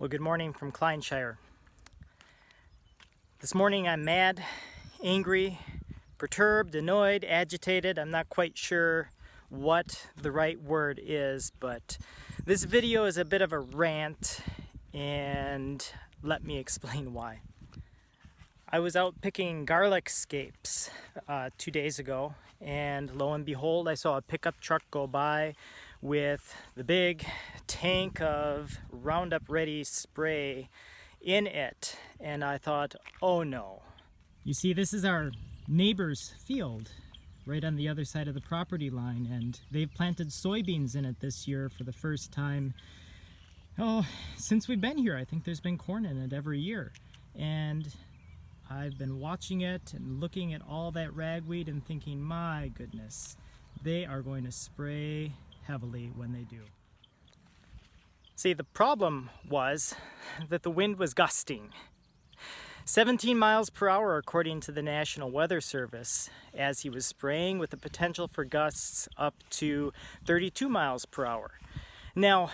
Well, good morning from Clydeshire. This morning I'm mad, angry, perturbed, annoyed, agitated. I'm not quite sure what the right word is, but this video is a bit of a rant, and let me explain why. I was out picking garlic scapes 2 days ago, and lo and behold, I saw a pickup truck go by with the big tank of Roundup Ready spray in it, and I thought, oh no. You see, this is our neighbor's field right on the other side of the property line, and they've planted soybeans in it this year for the first time, since we've been here. I think there's been corn in it every year, and I've been watching it and looking at all that ragweed and thinking, my goodness, they are going to spray heavily when they do. See, the problem was that the wind was gusting. 17 miles per hour according to the National Weather Service as he was spraying, with the potential for gusts up to 32 miles per hour. Now,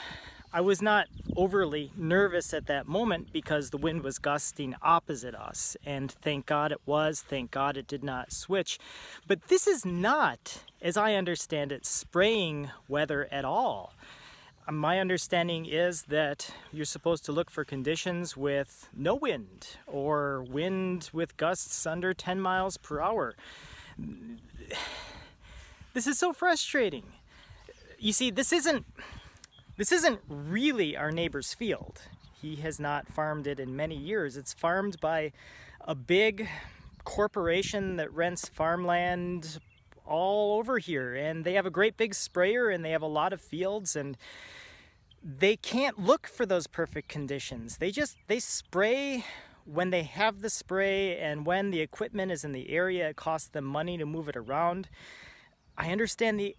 I was not overly nervous at that moment because the wind was gusting opposite us, and thank God it was, thank God it did not switch. But this is not, as I understand it, spraying weather at all. My understanding is that you're supposed to look for conditions with no wind or wind with gusts under 10 miles per hour. This is so frustrating. You see, this isn't really our neighbor's field. He has not farmed it in many years. It's farmed by a big corporation that rents farmland all over here, and they have a great big sprayer and they have a lot of fields, and they can't look for those perfect conditions. They spray when they have the spray, and when the equipment is in the area, it costs them money to move it around. I understand the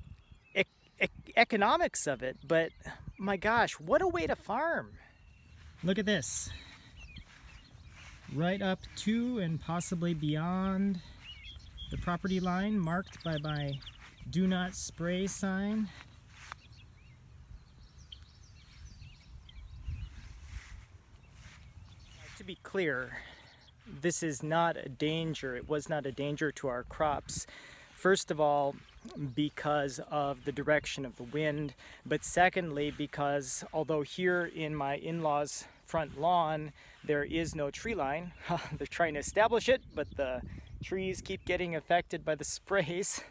economics of it, but my gosh, what a way to farm. Look at this. Right up to and possibly beyond the property line, marked by my do not spray sign. To be clear, this is not a danger. It was not a danger to our crops. First of all, because of the direction of the wind, but secondly, because although here in my in-laws' front lawn there is no tree line, they're trying to establish it, but the trees keep getting affected by the sprays.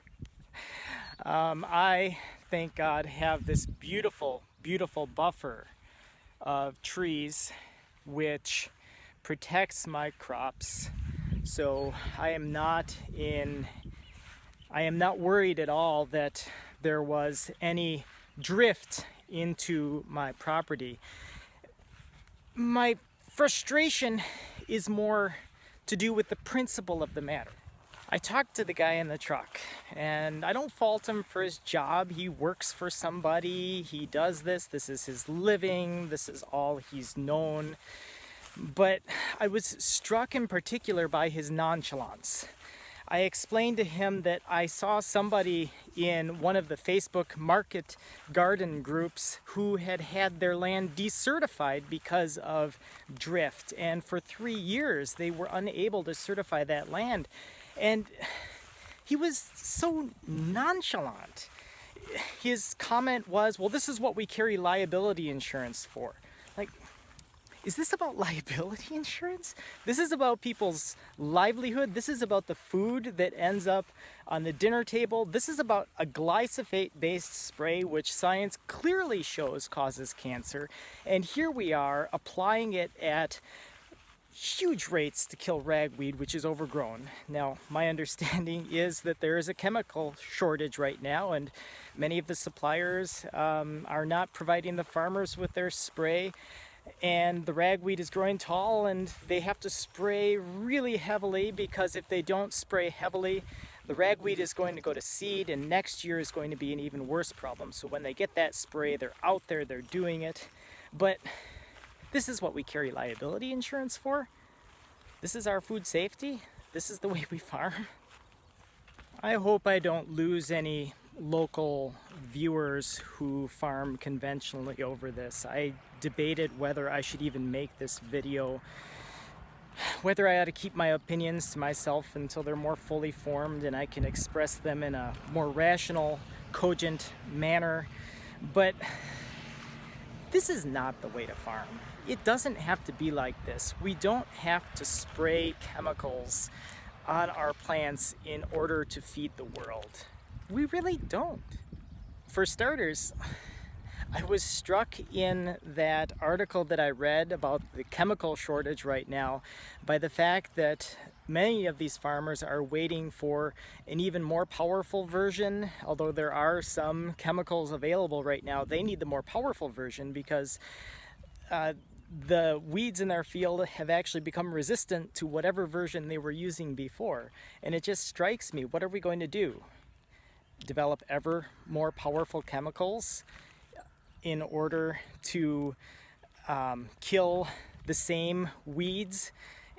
I, thank God, have this beautiful, beautiful buffer of trees which protects my crops, so I am not worried at all that there was any drift into my property. My frustration is more to do with the principle of the matter. I talked to the guy in the truck, and I don't fault him for his job. He works for somebody, he does this is his living, this is all he's known. But I was struck in particular by his nonchalance. I explained to him that I saw somebody in one of the Facebook market garden groups who had had their land decertified because of drift, and for 3 years they were unable to certify that land. And he was so nonchalant. His comment was, well, this is what we carry liability insurance for. Like, is this about liability insurance? This is about people's livelihood. This is about the food that ends up on the dinner table. This is about a glyphosate-based spray, which science clearly shows causes cancer. And here we are applying it at huge rates to kill ragweed, which is overgrown. Now, my understanding is that there is a chemical shortage right now, and many of the suppliers are not providing the farmers with their spray. And the ragweed is growing tall, and they have to spray really heavily, because if they don't spray heavily, the ragweed is going to go to seed, and next year is going to be an even worse problem. So when they get that spray, they're out there, they're doing it. But this is what we carry liability insurance for. This is our food safety. This is the way we farm. I hope I don't lose any local viewers who farm conventionally over this. I debated whether I should even make this video, whether I ought to keep my opinions to myself until they're more fully formed and I can express them in a more rational, cogent manner. But this is not the way to farm. It doesn't have to be like this. We don't have to spray chemicals on our plants in order to feed the world. We really don't. For starters, I was struck in that article that I read about the chemical shortage right now by the fact that many of these farmers are waiting for an even more powerful version. Although there are some chemicals available right now, they need the more powerful version because the weeds in their field have actually become resistant to whatever version they were using before. And it just strikes me, what are we going to do? Develop ever more powerful chemicals in order to kill the same weeds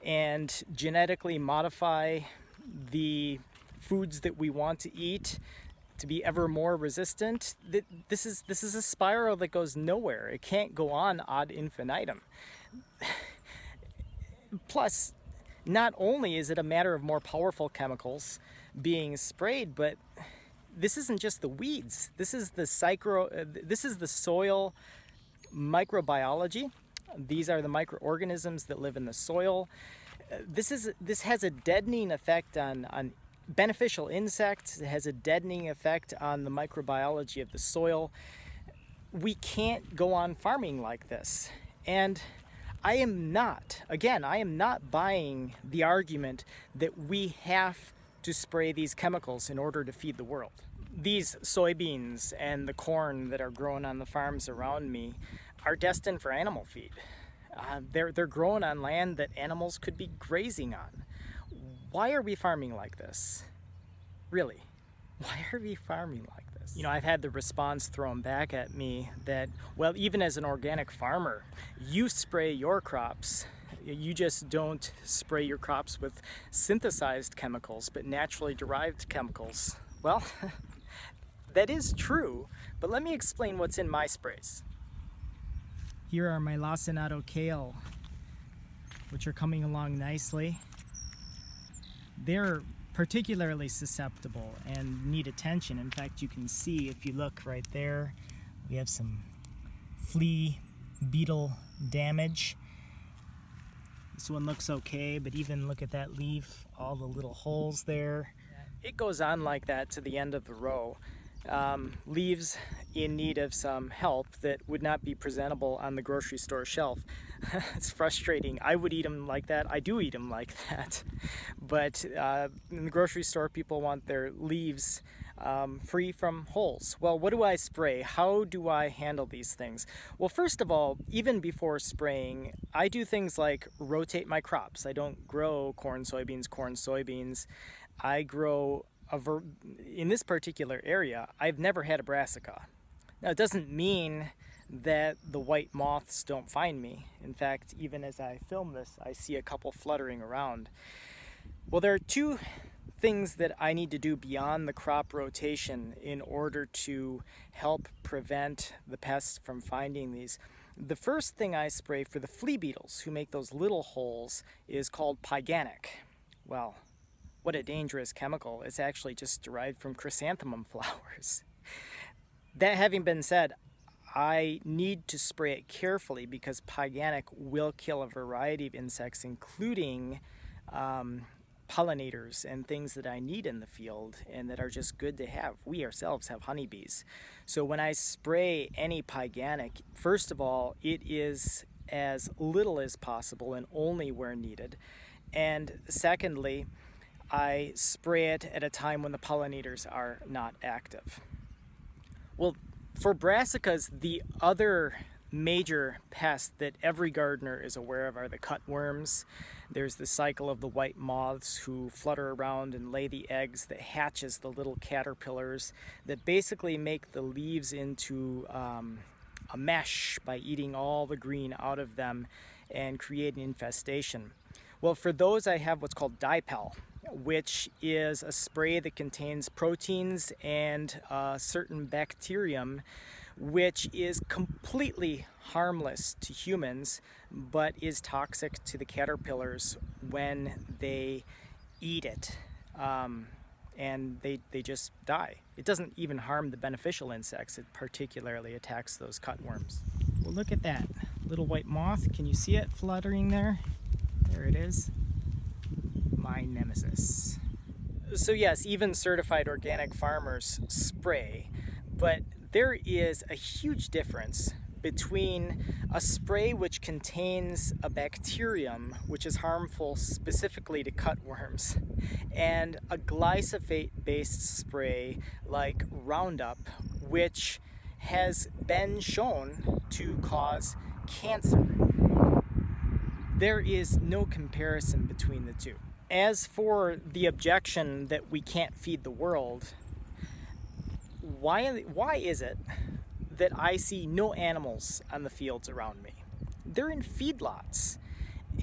and genetically modify the foods that we want to eat to be ever more resistant? This is a spiral that goes nowhere. It can't go on ad infinitum. Plus, not only is it a matter of more powerful chemicals being sprayed, but this isn't just the weeds. This is the soil microbiology. These are the microorganisms that live in the soil. This has a deadening effect on beneficial insects. It has a deadening effect on the microbiology of the soil. We can't go on farming like this. And I am not buying the argument that we have to spray these chemicals in order to feed the world. These soybeans and the corn that are grown on the farms around me are destined for animal feed. They're grown on land that animals could be grazing on. Why are we farming like this? Really, why are we farming like this? You know, I've had the response thrown back at me that, well, even as an organic farmer, you spray your crops. You just don't spray your crops with synthesized chemicals, but naturally derived chemicals. Well, that is true, but let me explain what's in my sprays. Here are my lacinato kale, which are coming along nicely. They're particularly susceptible and need attention. In fact, you can see if you look right there, we have some flea beetle damage. This one looks okay, but even look at that leaf, all the little holes there. It goes on like that to the end of the row. Leaves in need of some help that would not be presentable on the grocery store shelf. It's frustrating. I would eat them like that. I do eat them like that. But in the grocery store, people want their leaves free from holes. Well, what do I spray? How do I handle these things? Well, first of all, even before spraying, I do things like rotate my crops. I don't grow corn, soybeans. I grow in this particular area, I've never had a brassica. Now, it doesn't mean that the white moths don't find me. In fact, even as I film this, I see a couple fluttering around. Well, there are two things that I need to do beyond the crop rotation in order to help prevent the pests from finding these. The first thing I spray for the flea beetles who make those little holes is called pyganic. Well, what a dangerous chemical. It's actually just derived from chrysanthemum flowers. That having been said, I need to spray it carefully because pyganic will kill a variety of insects, including pollinators and things that I need in the field and that are just good to have. We ourselves have honeybees. So when I spray any pyganic, first of all, it is as little as possible and only where needed. And secondly, I spray it at a time when the pollinators are not active. Well, for brassicas, the other major pest that every gardener is aware of are the cutworms. There's the cycle of the white moths who flutter around and lay the eggs that hatches the little caterpillars that basically make the leaves into a mesh by eating all the green out of them and create an infestation. Well, for those I have what's called dipel. which is a spray that contains proteins and a certain bacterium, which is completely harmless to humans, but is toxic to the caterpillars when they eat it. And they just die. It doesn't even harm the beneficial insects. It particularly attacks those cutworms. Well, look at that little white moth. Can you see it fluttering there? There it is. My nemesis. So yes, even certified organic farmers spray, but there is a huge difference between a spray which contains a bacterium which is harmful specifically to cutworms and a glyphosate-based spray like Roundup, which has been shown to cause cancer. There is no comparison between the two. As for the objection that we can't feed the world, why is it that I see no animals on the fields around me? They're in feedlots,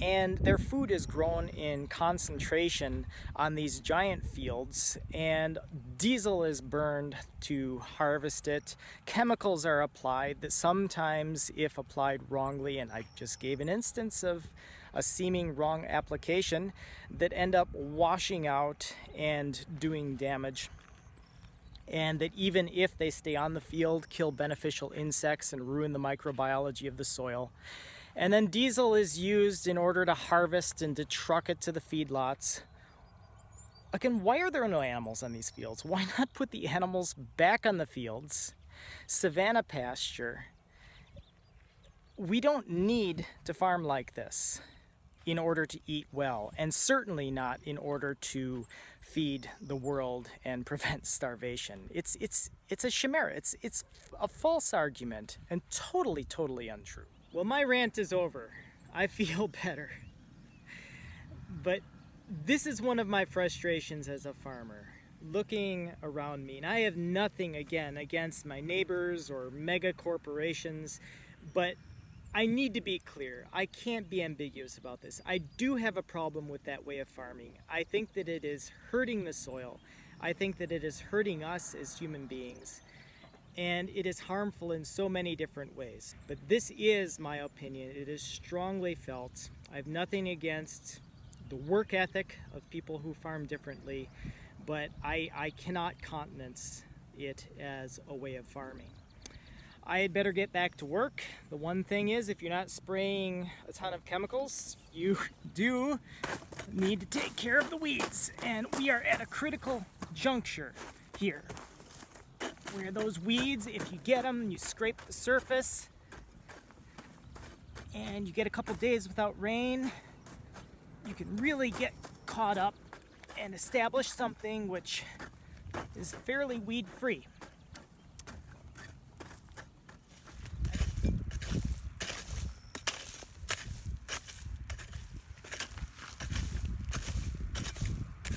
and their food is grown in concentration on these giant fields, and diesel is burned to harvest it. Chemicals are applied that sometimes, if applied wrongly, and I just gave an instance of a seeming wrong application, that end up washing out and doing damage. And that even if they stay on the field, kill beneficial insects and ruin the microbiology of the soil. And then diesel is used in order to harvest and to truck it to the feedlots. Again, why are there no animals on these fields? Why not put the animals back on the fields? Savanna pasture. We don't need to farm like this in order to eat well, and certainly not in order to feed the world and prevent starvation. It's a chimera. It's a false argument and totally untrue. Well, my rant is over. I feel better. But this is one of my frustrations as a farmer, looking around me. And I have nothing, again, against my neighbors or mega corporations, but I need to be clear. I can't be ambiguous about this. I do have a problem with that way of farming. I think that it is hurting the soil. I think that it is hurting us as human beings. And it is harmful in so many different ways. But this is my opinion. It is strongly felt. I have nothing against the work ethic of people who farm differently, but I cannot countenance it as a way of farming. I had better get back to work. The one thing is, if you're not spraying a ton of chemicals, you do need to take care of the weeds. And we are at a critical juncture here, where those weeds, if you get them, you scrape the surface, and you get a couple days without rain, you can really get caught up and establish something which is fairly weed-free.